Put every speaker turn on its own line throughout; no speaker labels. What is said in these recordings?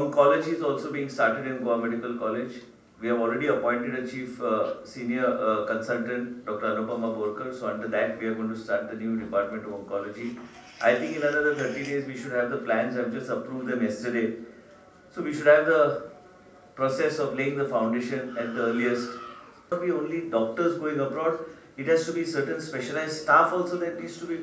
Oncology is also being started in Goa Medical College. We have already appointed a chief senior consultant, Dr. Anupama Borkar. So under that, we are going to start the new department of oncology. I think in another 30 days, we should have the plans. I've just approved them yesterday. So we should have the process of laying the foundation at the earliest. It not be only doctors going abroad. It has to be certain specialized staff also that needs to be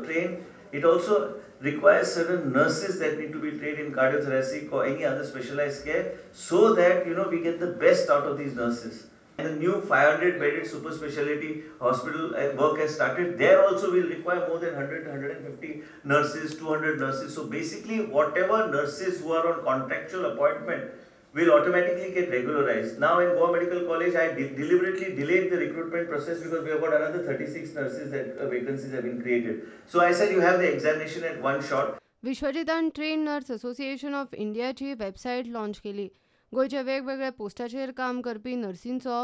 trained. It also requires certain nurses that need to be trained in cardiothoracic or any other specialized care, so that we get the best out of these nurses. And the new 500-bedded super speciality hospital work has started. There also will require more than 100, 150 nurses, 200 nurses. So basically, whatever nurses who are on contractual appointment will automatically get regularized. Now in Goa Medical College, I deliberately delayed the recruitment process because we have got another 36 nurses that vacancies have been created. So I said you have the examination at one shot.
विश्वजितान train nurse association of इंडियाची website launch केली. गोंयच्या वेगवेगळ्या पोस्टाचेर काम करपी नर्सींचो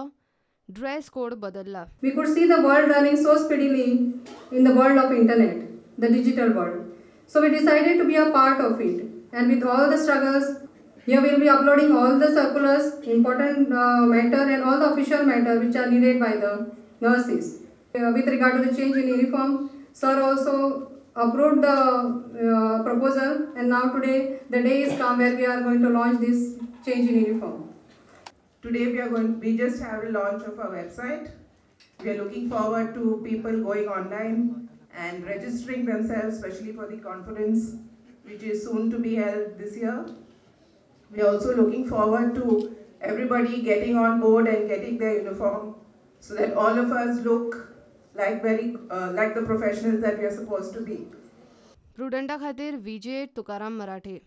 dress code बदलला.
We could see the world running so speedily in the world of internet, the digital world. So we decided to be a part of it. And with all the struggles, here we will be uploading all the circulars, important matter and all the official matter which are needed by the nurses. With regard to the change in uniform, sir also approved the proposal, and now today the day is come where we are going to launch this change in uniform.
Today we just have a launch of our website. We are looking forward to people going online and registering themselves, especially for the conference which is soon to be held this year. We are also looking forward to everybody getting on board and getting their uniform, so that all of us look like the professionals that we are supposed to be.
प्रुडंटा खातीर विजय तुकाराम मराठे.